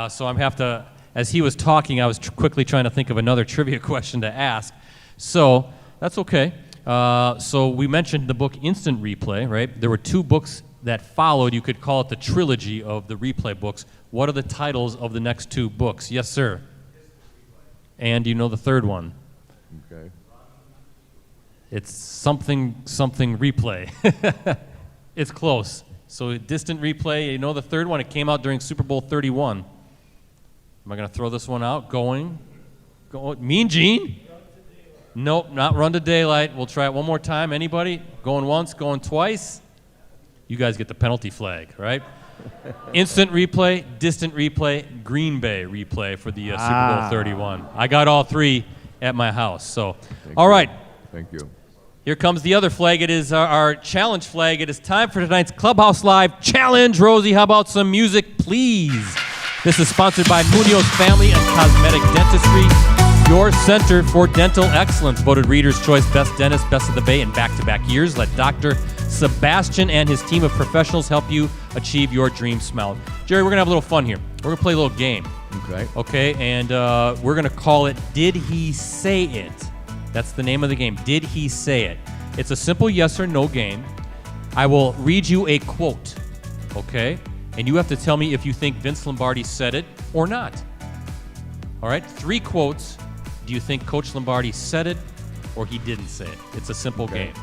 So I'm have to, as he was talking, I was quickly trying to think of another trivia question to ask. So that's okay. So we mentioned the book Instant Replay, right? There were 2 books that followed. You could call it the trilogy of the replay books. What are the titles of the next 2 books? Yes, sir. And do you know the third one? Okay. It's something replay. It's close. So Distant Replay, you know the third one? It came out during Super Bowl 31. Am I going to throw this one out? Going. Mean Gene? Nope, not Run to Daylight. We'll try it one more time. Anybody? Going once, going twice? You guys get the penalty flag, right? Instant Replay, Distant Replay, Green Bay Replay for the Super Bowl 31. I got all 3 at my house. So, all right. Thank you. Here comes the other flag. It is our challenge flag. It is time for tonight's Clubhouse Live Challenge. Rosie, how about some music, please? This is sponsored by Munoz Family and Cosmetic Dentistry, your center for dental excellence. Voted Reader's Choice Best Dentist, Best of the Bay in back-to-back years. Let Dr. Sebastian and his team of professionals help you achieve your dream smile. Jerry, we're going to have a little fun here. We're going to play a little game. Okay, and we're going to call it Did He Say It? That's the name of the game. Did he say it? It's a simple yes or no game. I will read you a quote, okay? And you have to tell me if you think Vince Lombardi said it or not. All right? 3 quotes. Do you think Coach Lombardi said it or he didn't say it? It's a simple game.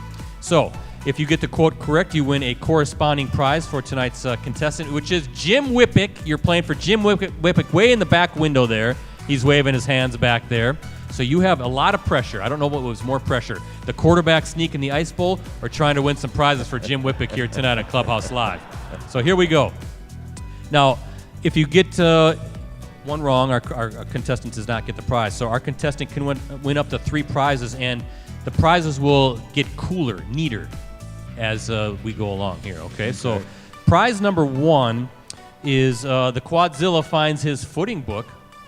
So, if you get the quote correct, you win a corresponding prize for tonight's contestant, which is Jim Whippick. You're playing for Jim Whippick way in the back window there. He's waving his hands back there. So you have a lot of pressure. I don't know what was more pressure, the quarterback sneak in the Ice Bowl or trying to win some prizes for Jim Whippick here tonight on Clubhouse Live. So here we go. Now, if you get one wrong, our contestant does not get the prize. So our contestant can win up to 3 prizes, and the prizes will get cooler, neater as we go along here, okay? So prize number 1 is the Quadzilla Finds His Footing book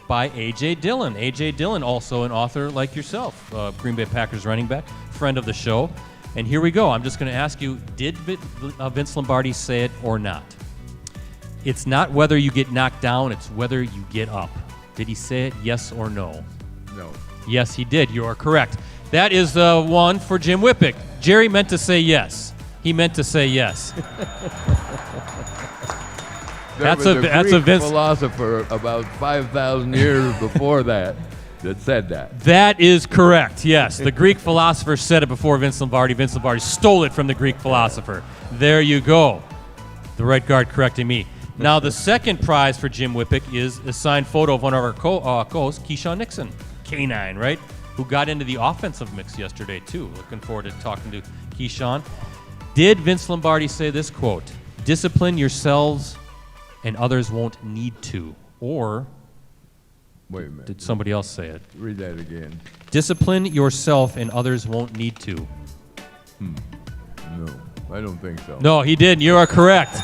by A.J. Dillon. A.J. Dillon, also an author like yourself, Green Bay Packers running back, friend of the show. And here we go. I'm just going to ask you, did Vince Lombardi say it or not? It's not whether you get knocked down, it's whether you get up. Did he say it, yes or no? No. Yes, he did. You are correct. That is one for Jim Whippick. Jerry meant to say yes. He meant to say yes. That's a Vince philosopher about 5,000 years before that said that. That is correct, yes. The Greek philosopher said it before Vince Lombardi. Vince Lombardi stole it from the Greek philosopher. There you go. The right guard correcting me. Now, the second prize for Jim Whippick is a signed photo of one of our co-hosts, Keyshawn Nixon, K9, right? Who got into the offensive mix yesterday, too. Looking forward to talking to Keyshawn. Did Vince Lombardi say this quote, discipline yourselves and others won't need to? Or wait a minute. Did somebody else say it? Read that again. Discipline yourself and others won't need to. No, I don't think so. No, he didn't. You are correct.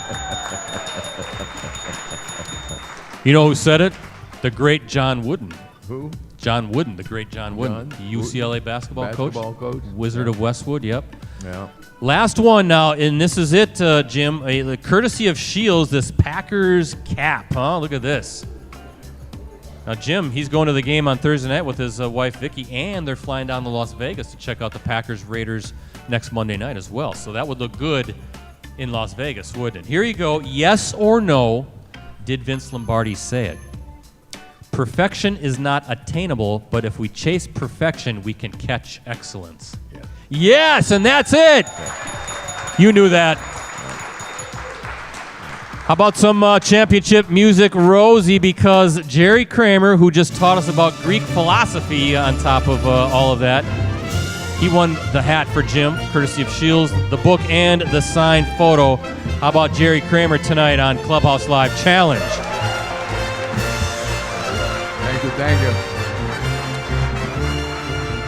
You know who said it? The great John Wooden. Who? John Wooden, the great John Wooden, the UCLA basketball coach. Wizard of Westwood, yep. Yeah. Last one now, and this is it, Jim. Courtesy of Shields, this Packers cap, huh? Look at this. Now, Jim, he's going to the game on Thursday night with his wife, Vicky, and they're flying down to Las Vegas to check out the Packers-Raiders next Monday night as well. So that would look good in Las Vegas, wouldn't it? Here you go. Yes or no, did Vince Lombardi say it? Perfection is not attainable, but if we chase perfection, we can catch excellence. Yeah. Yes, and that's it. You knew that. How about some championship music, Rosie? Because Jerry Kramer, who just taught us about Greek philosophy on top of all of that, he won the hat for Jim, courtesy of Shields, the book, and the signed photo. How about Jerry Kramer tonight on Clubhouse Live Challenge? Thank you.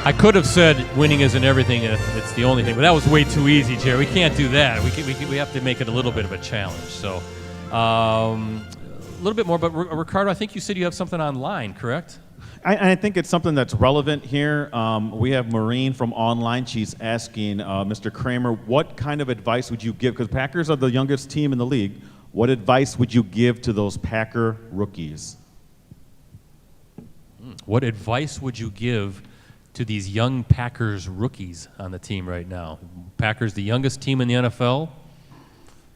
I could have said winning isn't everything, it's the only thing, but that was way too easy, Jerry. We can't do that. We have to make it a little bit of a challenge. So, a little bit more, but Ricardo, I think you said you have something online, correct? I think it's something that's relevant here. We have Maureen from online. She's asking Mr. Kramer, what kind of advice would you give? Because Packers are the youngest team in the league. What advice would you give to those Packer rookies? What advice would you give to these young Packers rookies on the team right now? Packers, the youngest team in the NFL.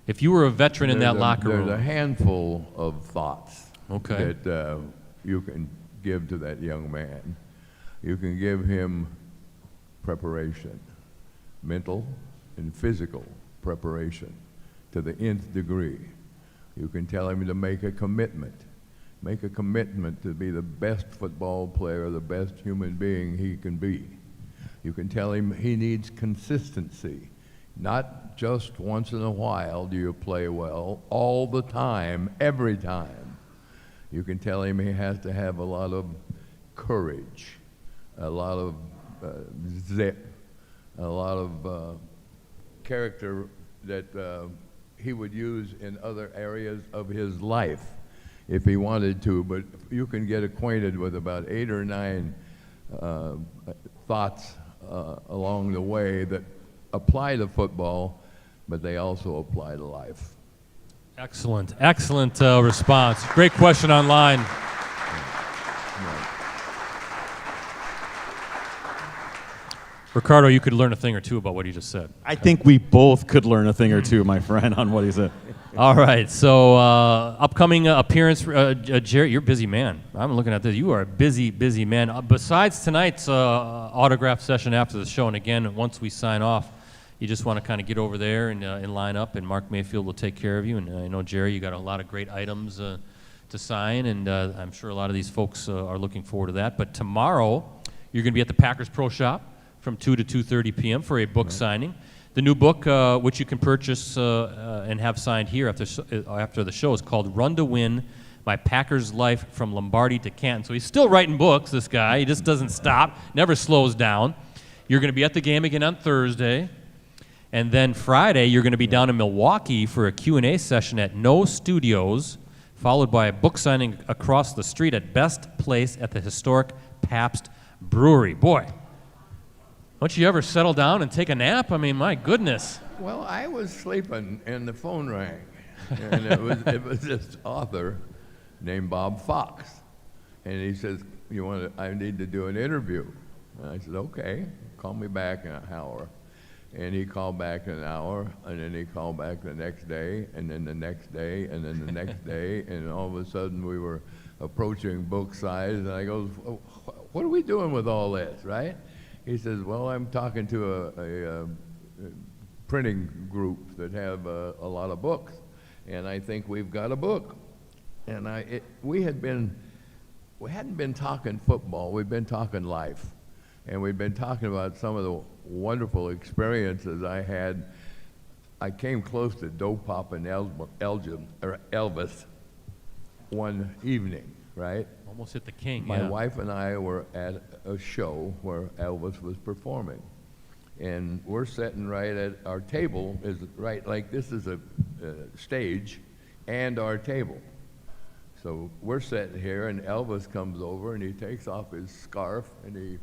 If you were a veteran in that locker room. There's a handful of thoughts that you can give to that young man. You can give him preparation, mental and physical preparation to the nth degree. You can tell him to make a commitment. Make a commitment to be the best football player, the best human being he can be. You can tell him he needs consistency. Not just once in a while do you play well, all the time, every time. You can tell him he has to have a lot of courage, a lot of zip, a lot of character that he would use in other areas of his life if he wanted to, but you can get acquainted with about 8 or 9 thoughts along the way that apply to football, but they also apply to life. Excellent response. Great question online. Ricardo, you could learn a thing or two about what he just said. I think we both could learn a thing or two, my friend, on what he said. All right, so upcoming appearance, Jerry, you're a busy man. I'm looking at this. You are a busy man. Besides tonight's autograph session after the show, and again, once we sign off, you just want to kind of get over there and line up, and Mark Mayfield will take care of you. And I know, Jerry, you got a lot of great items to sign, and I'm sure a lot of these folks are looking forward to that. But tomorrow, you're going to be at the Packers Pro Shop from 2 to 2:30 p.m. for a book signing. The new book, which you can purchase and have signed here after the show, is called Run to Win, My Packers Life from Lombardi to Canton. So he's still writing books, this guy. He just doesn't stop, never slows down. You're going to be at the game again on Thursday. And then Friday, you're going to be down in Milwaukee for a Q&A session at No Studios, followed by a book signing across the street at Best Place at the historic Pabst Brewery. Boy, don't you ever settle down and take a nap? I mean, my goodness. Well, I was sleeping and the phone rang. And it was this author named Bob Fox. And he says, I need to do an interview. And I said, okay, call me back in an hour. And he called back in an hour, and then he called back the next day, and then the next day, and then the next day, and all of a sudden we were approaching book size, and I goes, what are we doing with all this, right? He says, well, I'm talking to a printing group that have a lot of books, and I think we've got a book. And we hadn't been talking football, we'd been talking life. And we'd been talking about some of the wonderful experiences I had. I came close to dope popping Elvis one evening, right? Almost hit the king. My wife and I were at a show where Elvis was performing. And we're sitting right at our table, is right like this is a stage and our table. So we're sitting here and Elvis comes over and he takes off his scarf and he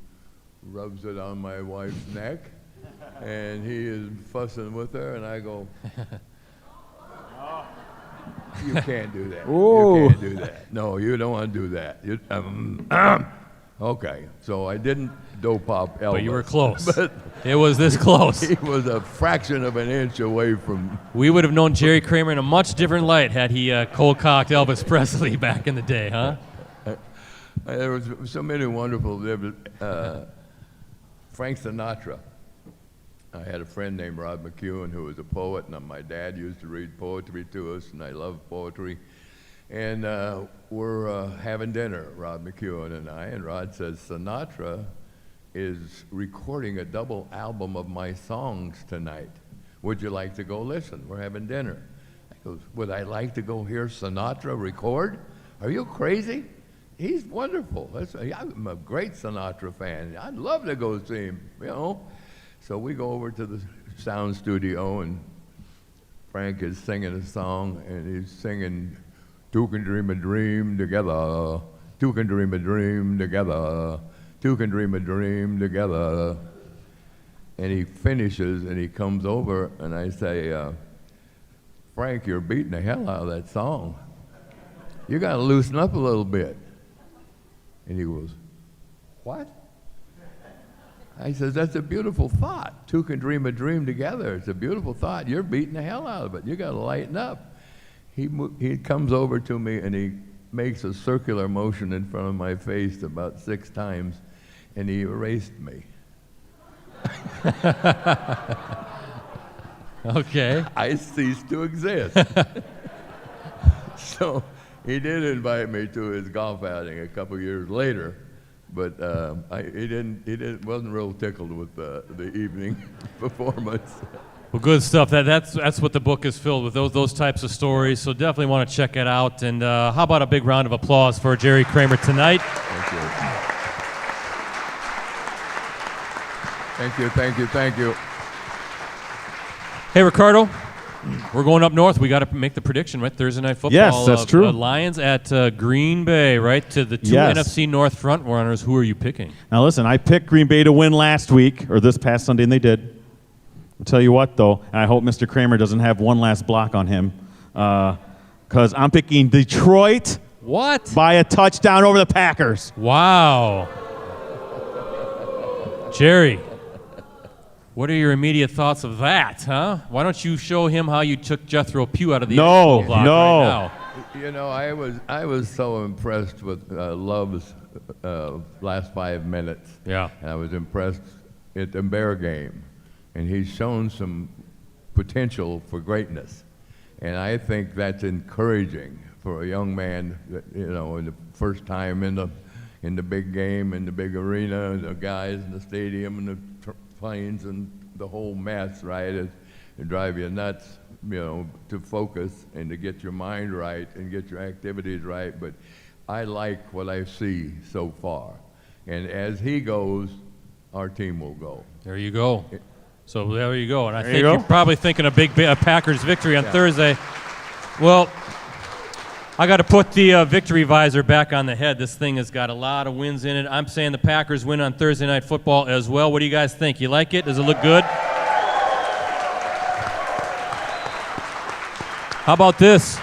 rubs it on my wife's neck, and he is fussing with her, and I go, you can't do that. Ooh. You can't do that. No, you don't want to do that. Okay, so I didn't dope pop Elvis. But you were close. But it was this close. he was a fraction of an inch away from... We would have known Jerry Kramer in a much different light had he cold-cocked Elvis Presley back in the day, huh? There was so many wonderful... Frank Sinatra. I had a friend named Rod McEwen who was a poet, and my dad used to read poetry to us, and I love poetry. And we're having dinner, Rod McEwen and I, and Rod says, Sinatra is recording a double album of my songs tonight. Would you like to go listen? We're having dinner. I goes, would I like to go hear Sinatra record? Are you crazy? He's wonderful. I'm a great Sinatra fan. I'd love to go see him, So we go over to the sound studio, and Frank is singing a song, and he's singing, two can dream a dream together, two can dream a dream together, two can dream a dream together. And he finishes, and he comes over, and I say, Frank, you're beating the hell out of that song. You got to loosen up a little bit. And he goes, what? I says, that's a beautiful thought. Two can dream a dream together. It's a beautiful thought. You're beating the hell out of it. You got to lighten up. He comes over to me and he makes a circular motion in front of my face about 6 times, and he erased me. Okay. I ceased to exist. So he did invite me to his golf outing a couple years later, but he wasn't real tickled with the evening performance. Well, good stuff. That's what the book is filled with, those types of stories. So definitely want to check it out. And how about a big round of applause for Jerry Kramer tonight? Thank you. Thank you, thank you, thank you. Hey, Ricardo, we're going up north. We got to make the prediction, right? Thursday night football. Yes, that's true. Lions at Green Bay, right? To the two Yes. NFC North front runners. Who are you picking? Now listen, I picked Green Bay to win last week, or this past Sunday, and they did. I'll tell you what, though, and I hope Mr. Kramer doesn't have one last block on him, because I'm picking Detroit What? by a touchdown over the Packers. Wow. Jerry, what are your immediate thoughts of that, huh? Why don't you show him how you took Jethro Pugh out of the NFL block right now? You know, I was so impressed with Love's last 5 minutes. Yeah. And I was impressed at the Bear game. And he's shown some potential for greatness. And I think that's encouraging for a young man that, in the first time in the big game, in the big arena, and the guys in the stadium and the planes and the whole mess, right? It drive you nuts, to focus and to get your mind right and get your activities right. But I like what I see so far. And as he goes, our team will go. There you go. So there you go. And I There think you go. you're probably thinking a big Packers victory on Thursday. Well, I got to put the victory visor back on the head. This thing has got a lot of wins in it. I'm saying the Packers win on Thursday Night Football as well. What do you guys think? You like it? Does it look good? How about this?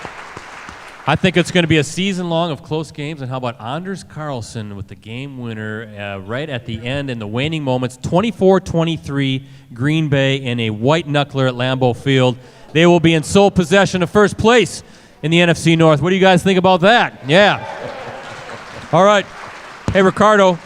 I think it's going to be a season long of close games. And how about Anders Carlson with the game winner right at the end in the waning moments, 24-23, Green Bay in a white knuckler at Lambeau Field. They will be in sole possession of first place in the NFC North. What do you guys think about that? Yeah. All right. Hey, Ricardo,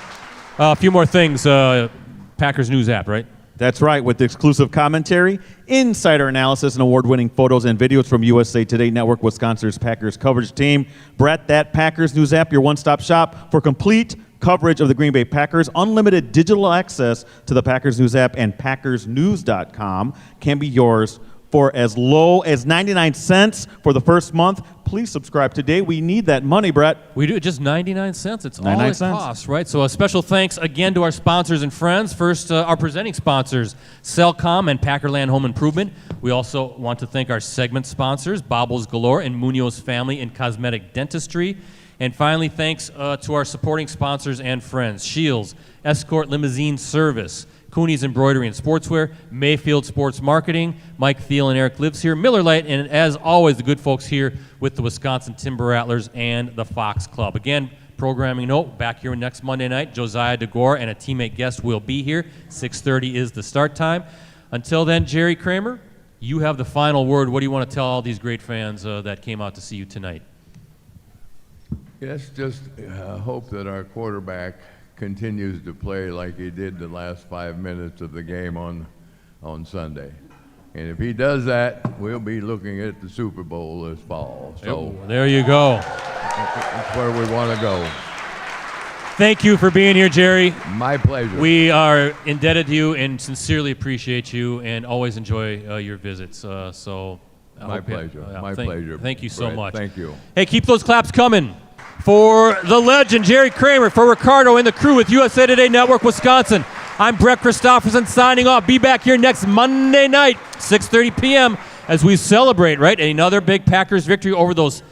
a few more things. Packers News app, right? That's right, with exclusive commentary, insider analysis, and award-winning photos and videos from USA Today Network, Wisconsin's Packers coverage team. Brett, that Packers News app, your one-stop shop for complete coverage of the Green Bay Packers. Unlimited digital access to the Packers News app and PackersNews.com can be yours for as low as 99 cents for the first month. Please subscribe today. We need that money, Brett. We do. Just 99 cents. It's all 99 it cents. costs, right? So a special thanks again to our sponsors and friends. First, our presenting sponsors, Cellcom and Packerland Home Improvement. We also want to thank our segment sponsors, Bobbles Galore and Munoz Family in Cosmetic Dentistry. And finally, thanks to our supporting sponsors and friends, Shields, Escort Limousine Service, Cooney's Embroidery and Sportswear, Mayfield Sports Marketing, Mike Thiel and Eric Lives here, Miller Lite, and as always, the good folks here with the Wisconsin Timber Rattlers and the Fox Club. Again, programming note, back here next Monday night, Josiah DeGore and a teammate guest will be here. 6:30 is the start time. Until then, Jerry Kramer, you have the final word. What do you want to tell all these great fans that came out to see you tonight? Yes, just hope that our quarterback continues to play like he did the last 5 minutes of the game on Sunday. And if he does that, we'll be looking at the Super Bowl this fall. So there you go. That's where we want to go. Thank you for being here, Jerry. My pleasure. We are indebted to you and sincerely appreciate you and always enjoy your visits. My pleasure. My pleasure. Thank you so Brett. much. Thank you. Hey, keep those claps coming. For the legend, Jerry Kramer, for Ricardo and the crew with USA Today Network, Wisconsin, I'm Brett Christopherson signing off. Be back here next Monday night, 6:30 p.m., as we celebrate, right, another big Packers victory over those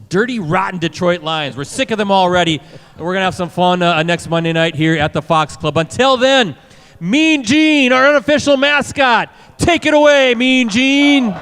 dirty, rotten Detroit Lions. We're sick of them already, and we're going to have some fun next Monday night here at the Fox Club. Until then, Mean Gene, our unofficial mascot. Take it away, Mean Gene.